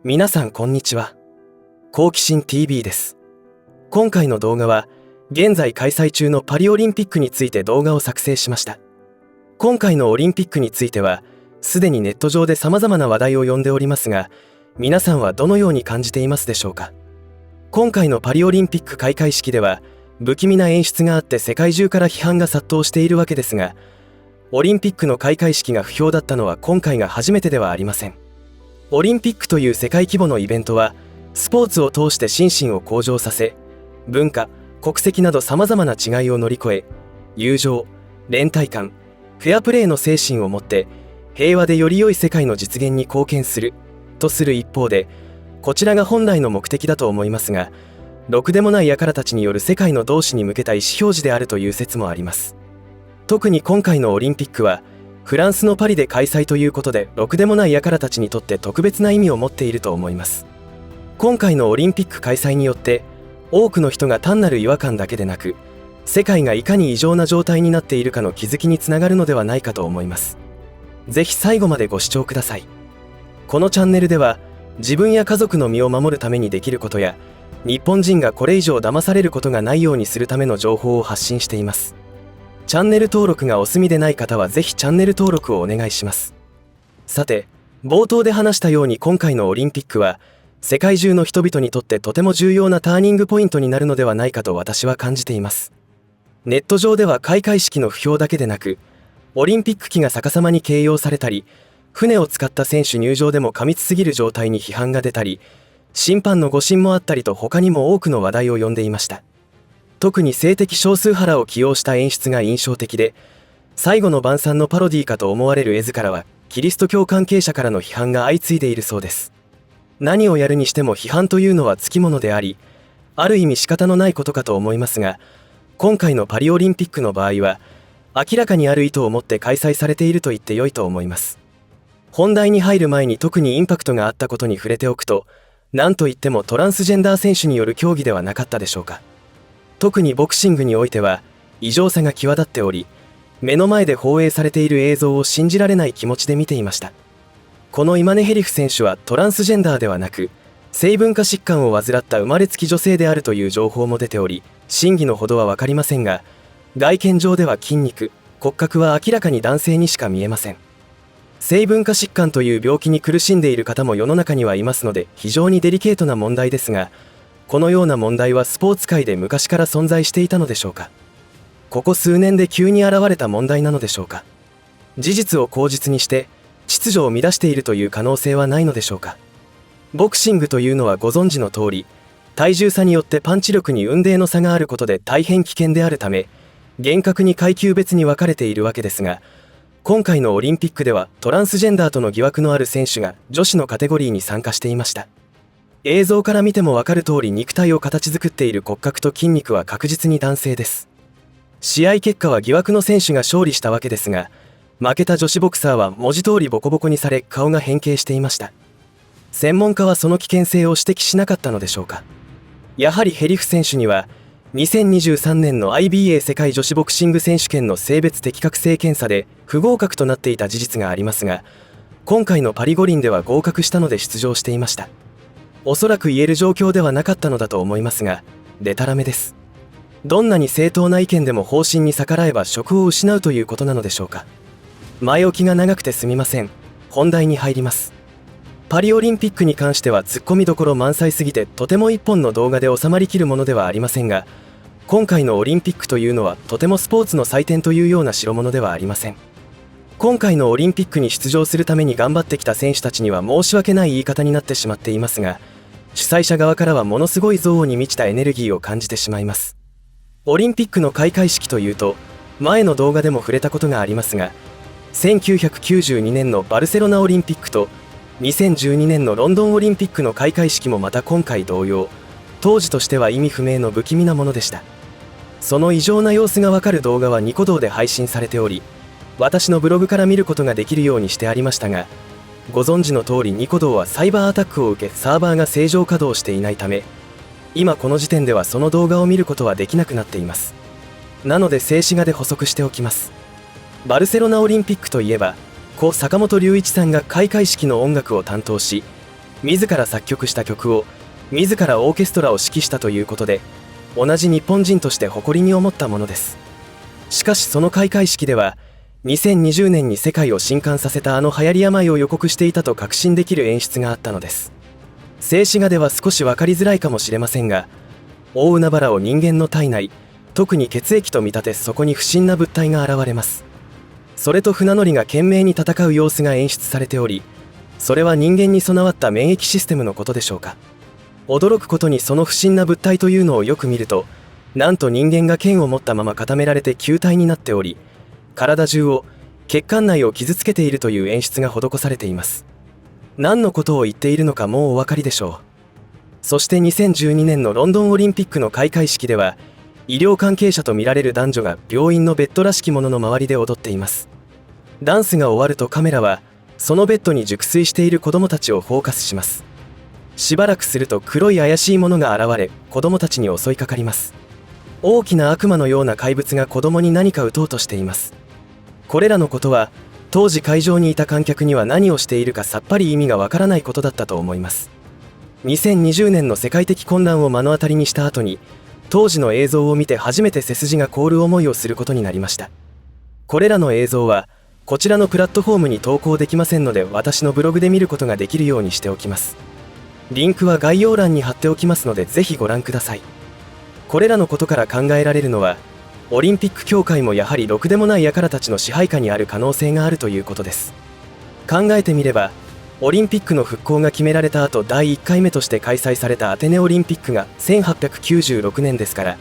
皆さんこんにちは。好奇心 TV です。今回の動画は現在開催中のパリオリンピックについて動画を作成しました。今回のオリンピックについてはすでにネット上で様々な話題を呼んでおりますが、皆さんはどのように感じていますでしょうか。今回のパリオリンピック開会式では不気味な演出があって世界中から批判が殺到しているわけですが、オリンピックの開会式が不評だったのは今回が初めてではありません。オリンピックという世界規模のイベントはスポーツを通して心身を向上させ、文化、国籍など様々な違いを乗り越え、友情、連帯感、フェアプレーの精神を持って平和でより良い世界の実現に貢献するとする一方で、こちらが本来の目的だと思いますが、ろくでもない輩たちによる世界の同志に向けた意思表示であるという説もあります。特に今回のオリンピックはフランスのパリで開催ということで、ろくでもない輩たちにとって特別な意味を持っていると思います。今回のオリンピック開催によって多くの人が単なる違和感だけでなく、世界がいかに異常な状態になっているかの気づきにつながるのではないかと思います。ぜひ最後までご視聴ください。このチャンネルでは自分や家族の身を守るためにできることや、日本人がこれ以上騙されることがないようにするための情報を発信しています。チャンネル登録がお済みでない方はぜひチャンネル登録をお願いします。さて、冒頭で話したように今回のオリンピックは世界中の人々にとってとても重要なターニングポイントになるのではないかと私は感じています。ネット上では開会式の不評だけでなく、オリンピック旗が逆さまに掲揚されたり、船を使った選手入場でも過密すぎる状態に批判が出たり、審判の誤審もあったりと他にも多くの話題を呼んでいました。特に性的少数派らを起用した演出が印象的で、最後の晩餐のパロディーかと思われる絵図からはキリスト教関係者からの批判が相次いでいるそうです。何をやるにしても批判というのはつきものであり、ある意味仕方のないことかと思いますが、今回のパリオリンピックの場合は明らかにある意図を持って開催されていると言って良いと思います。本題に入る前に特にインパクトがあったことに触れておくと、何といってもトランスジェンダー選手による競技ではなかったでしょうか。特にボクシングにおいては異常さが際立っており、目の前で放映されている映像を信じられない気持ちで見ていました。このイマネヘリフ選手はトランスジェンダーではなく、性分化疾患を患った生まれつき女性であるという情報も出ており、真偽のほどは分かりませんが、外見上では筋肉、骨格は明らかに男性にしか見えません。性分化疾患という病気に苦しんでいる方も世の中にはいますので、非常にデリケートな問題ですが、このような問題はスポーツ界で昔から存在していたのでしょうか。ここ数年で急に現れた問題なのでしょうか。事実を口実にして秩序を乱しているという可能性はないのでしょうか。ボクシングというのはご存知の通り、体重差によってパンチ力に雲泥の差があることで大変危険であるため、厳格に階級別に分かれているわけですが、今回のオリンピックではトランスジェンダーとの疑惑のある選手が女子のカテゴリーに参加していました。映像から見ても分かる通り、肉体を形作っている骨格と筋肉は確実に男性です。試合結果は疑惑の選手が勝利したわけですが、負けた女子ボクサーは文字通りボコボコにされ顔が変形していました。専門家はその危険性を指摘しなかったのでしょうか。やはりヘリフ選手には2023年の IBA 世界女子ボクシング選手権の性別適格性検査で不合格となっていた事実がありますが、今回のパリ五輪では合格したので出場していました。おそらく言える状況ではなかったのだと思いますが、デタラメです。どんなに正当な意見でも方針に逆らえば職を失うということなのでしょうか。前置きが長くてすみません。本題に入ります。パリオリンピックに関してはツッコミどころ満載すぎてとても一本の動画で収まりきるものではありませんが、今回のオリンピックというのはとてもスポーツの祭典というような代物ではありません。今回のオリンピックに出場するために頑張ってきた選手たちには申し訳ない言い方になってしまっていますが、主催者側からはものすごい憎悪に満ちたエネルギーを感じてしまいます。オリンピックの開会式というと、前の動画でも触れたことがありますが、1992年のバルセロナオリンピックと2012年のロンドンオリンピックの開会式もまた今回同様、当時としては意味不明の不気味なものでした。その異常な様子がわかる動画はニコ動で配信されており、私のブログから見ることができるようにしてありましたが、ご存知の通りニコ動はサイバーアタックを受けサーバーが正常稼働していないため、今この時点ではその動画を見ることはできなくなっています。なので静止画で補足しておきます。バルセロナオリンピックといえば、故坂本龍一さんが開会式の音楽を担当し、自ら作曲した曲を自らオーケストラを指揮したということで、同じ日本人として誇りに思ったものです。しかしその開会式では、2020年に世界を震撼させたあの流行り病を予告していたと確信できる演出があったのです。静止画では少し分かりづらいかもしれませんが、大海原を人間の体内、特に血液と見立て、そこに不審な物体が現れます。それと船乗りが懸命に戦う様子が演出されており、それは人間に備わった免疫システムのことでしょうか。驚くことにその不審な物体というのをよく見ると、なんと人間が剣を持ったまま固められて球体になっており、体中を、血管内を傷つけているという演出が施されています。何のことを言っているのかもうお分かりでしょう。そして2012年のロンドンオリンピックの開会式では、医療関係者とみられる男女が病院のベッドらしきものの周りで踊っています。ダンスが終わるとカメラは、そのベッドに熟睡している子供たちをフォーカスします。しばらくすると黒い怪しいものが現れ、子供たちに襲いかかります。大きな悪魔のような怪物が子供に何か撃とうとしています。これらのことは、当時会場にいた観客には何をしているかさっぱり意味がわからないことだったと思います。2020年の世界的混乱を目の当たりにした後に、当時の映像を見て初めて背筋が凍る思いをすることになりました。これらの映像は、こちらのプラットフォームに投稿できませんので、私のブログで見ることができるようにしておきます。リンクは概要欄に貼っておきますので、ぜひご覧ください。これらのことから考えられるのは、オリンピック協会もやはりろくでもない輩たちの支配下にある可能性があるということです。考えてみれば、オリンピックの復興が決められた後、第1回目として開催されたアテネオリンピックが1896年ですから、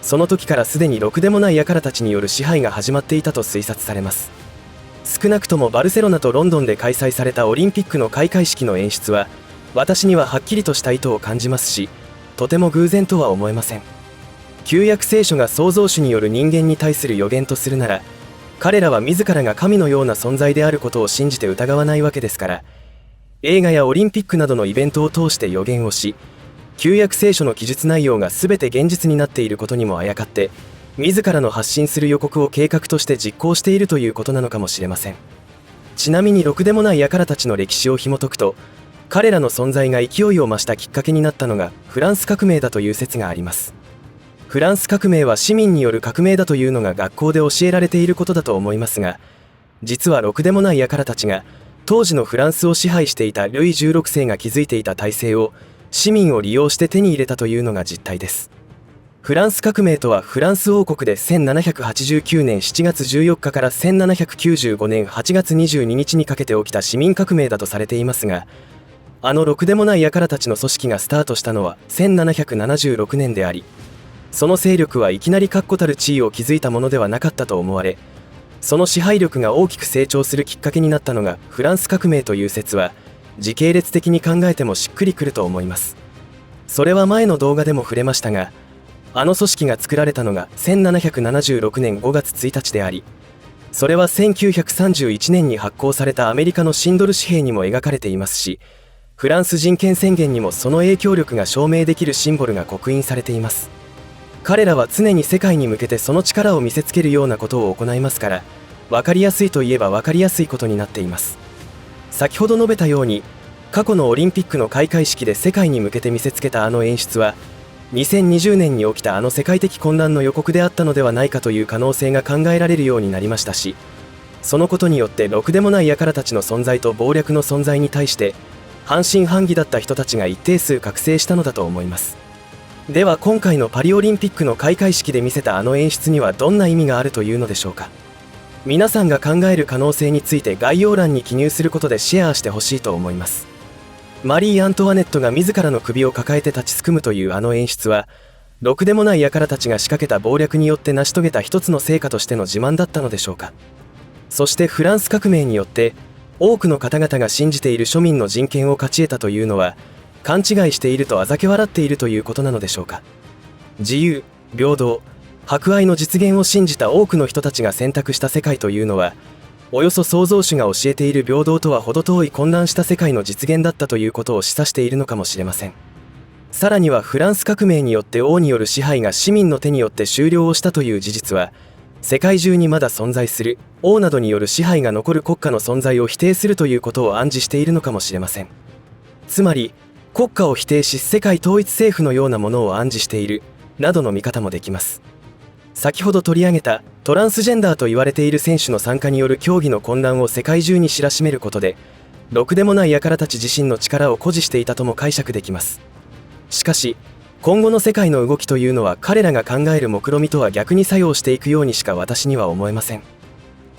その時からすでにろくでもない輩たちによる支配が始まっていたと推察されます。少なくともバルセロナとロンドンで開催されたオリンピックの開会式の演出は、私にははっきりとした意図を感じますし、とても偶然とは思えません。旧約聖書が創造主による人間に対する予言とするなら、彼らは自らが神のような存在であることを信じて疑わないわけですから、映画やオリンピックなどのイベントを通して予言をし、旧約聖書の記述内容が全て現実になっていることにもあやかって、自らの発信する予告を計画として実行しているということなのかもしれません。ちなみにろくでもない輩たちの歴史を紐解くと、彼らの存在が勢いを増したきっかけになったのがフランス革命だという説があります。フランス革命は市民による革命だというのが学校で教えられていることだと思いますが、実はろくでもない輩たちが当時のフランスを支配していたルイ16世が築いていた体制を市民を利用して手に入れたというのが実態です。フランス革命とはフランス王国で1789年7月14日から1795年8月22日にかけて起きた市民革命だとされていますが、あのろくでもない輩たちの組織がスタートしたのは1776年であり、その勢力はいきなり確固たる地位を築いたものではなかったと思われ、その支配力が大きく成長するきっかけになったのがフランス革命という説は、時系列的に考えてもしっくりくると思います。それは前の動画でも触れましたが、あの組織が作られたのが1776年5月1日であり、それは1931年に発行されたアメリカのシンドル紙幣にも描かれていますし、フランス人権宣言にもその影響力が証明できるシンボルが刻印されています。彼らは常に世界に向けてその力を見せつけるようなことを行いますから、分かりやすいといえば分かりやすいことになっています。先ほど述べたように、過去のオリンピックの開会式で世界に向けて見せつけたあの演出は、2020年に起きたあの世界的混乱の予告であったのではないかという可能性が考えられるようになりましたし、そのことによってろくでもない輩たちの存在と謀略の存在に対して半信半疑だった人たちが一定数覚醒したのだと思います。では今回のパリオリンピックの開会式で見せたあの演出にはどんな意味があるというのでしょうか。皆さんが考える可能性について概要欄に記入することでシェアしてほしいと思います。マリー・アントワネットが自らの首を抱えて立ちすくむというあの演出は、ろくでもない輩たちが仕掛けた謀略によって成し遂げた一つの成果としての自慢だったのでしょうか。そしてフランス革命によって多くの方々が信じている庶民の人権を勝ち得たというのは、勘違いしているとあざけ笑っているということなのでしょうか。自由、平等、博愛の実現を信じた多くの人たちが選択した世界というのは、およそ創造主が教えている平等とは程遠い混乱した世界の実現だったということを示唆しているのかもしれません。さらにはフランス革命によって王による支配が市民の手によって終了をしたという事実は、世界中にまだ存在する王などによる支配が残る国家の存在を否定するということを暗示しているのかもしれません。つまり国家を否定し世界統一政府のようなものを暗示しているなどの見方もできます。先ほど取り上げたトランスジェンダーと言われている選手の参加による競技の混乱を世界中に知らしめることで、ろくでもない輩たち自身の力を誇示していたとも解釈できます。しかし今後の世界の動きというのは彼らが考える目論見とは逆に作用していくようにしか私には思えません。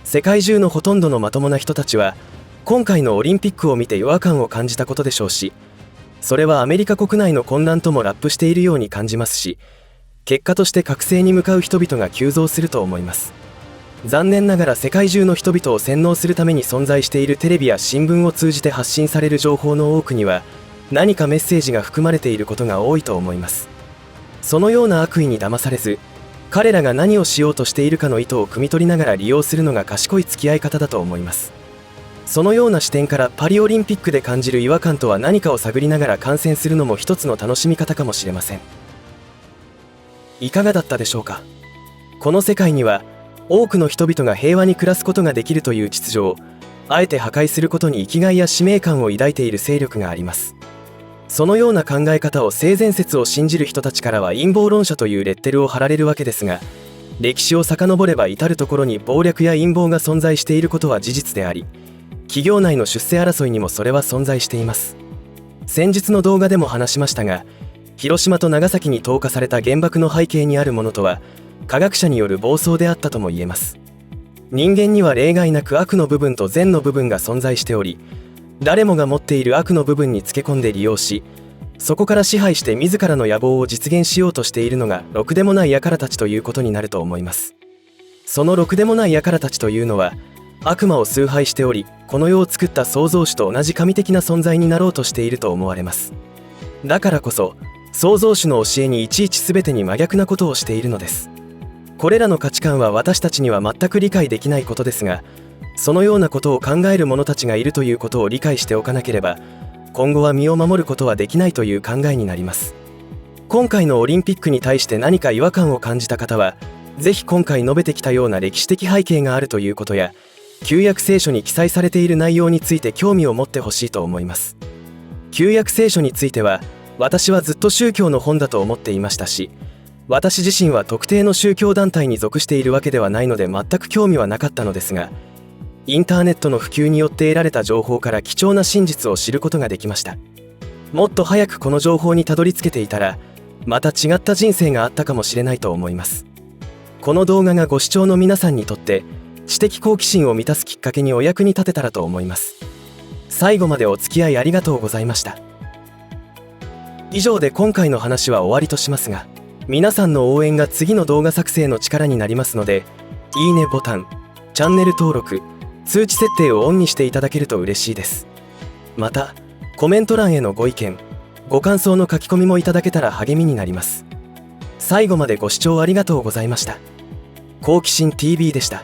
世界中のほとんどのまともな人たちは今回のオリンピックを見て違和感を感じたことでしょうし、それはアメリカ国内の混乱ともラップしているように感じますし、結果として覚醒に向かう人々が急増すると思います。残念ながら世界中の人々を洗脳するために存在しているテレビや新聞を通じて発信される情報の多くには何かメッセージが含まれていることが多いと思います。そのような悪意に騙されず、彼らが何をしようとしているかの意図を汲み取りながら利用するのが賢い付き合い方だと思います。そのような視点からパリオリンピックで感じる違和感とは何かを探りながら観戦するのも一つの楽しみ方かもしれません。いかがだったでしょうか。この世界には多くの人々が平和に暮らすことができるという秩序をあえて破壊することに生きがいや使命感を抱いている勢力があります。そのような考え方を性善説を信じる人たちからは陰謀論者というレッテルを貼られるわけですが、歴史を遡れば至る所に謀略や陰謀が存在していることは事実であり、企業内の出世争いにもそれは存在しています。先日の動画でも話しましたが、広島と長崎に投下された原爆の背景にあるものとは科学者による暴走であったとも言えます。人間には例外なく悪の部分と善の部分が存在しており、誰もが持っている悪の部分につけ込んで利用し、そこから支配して自らの野望を実現しようとしているのがろくでもない輩たちということになると思います。そのろくでもない輩たちというのは悪魔を崇拝しており、この世を作った創造主と同じ神的な存在になろうとしていると思われます。だからこそ創造主の教えにいちいち全てに真逆なことをしているのです。これらの価値観は私たちには全く理解できないことですが、そのようなことを考える者たちがいるということを理解しておかなければ、今後は身を守ることはできないという考えになります。今回のオリンピックに対して何か違和感を感じた方は、ぜひ今回述べてきたような歴史的背景があるということや、旧約聖書に記載されている内容について興味を持ってほしいと思います。旧約聖書については、私はずっと宗教の本だと思っていましたし、私自身は特定の宗教団体に属しているわけではないので全く興味はなかったのですが、インターネットの普及によって得られた情報から貴重な真実を知ることができました。もっと早くこの情報にたどり着けていたら、また違った人生があったかもしれないと思います。この動画がご視聴の皆さんにとって知的好奇心を満たすきっかけにお役に立てたらと思います。最後までお付き合いありがとうございました。以上で今回の話は終わりとしますが、皆さんの応援が次の動画作成の力になりますので、いいねボタン、チャンネル登録、通知設定をオンにしていただけると嬉しいです。また、コメント欄へのご意見、ご感想の書き込みもいただけたら励みになります。最後までご視聴ありがとうございました。好奇心 TV でした。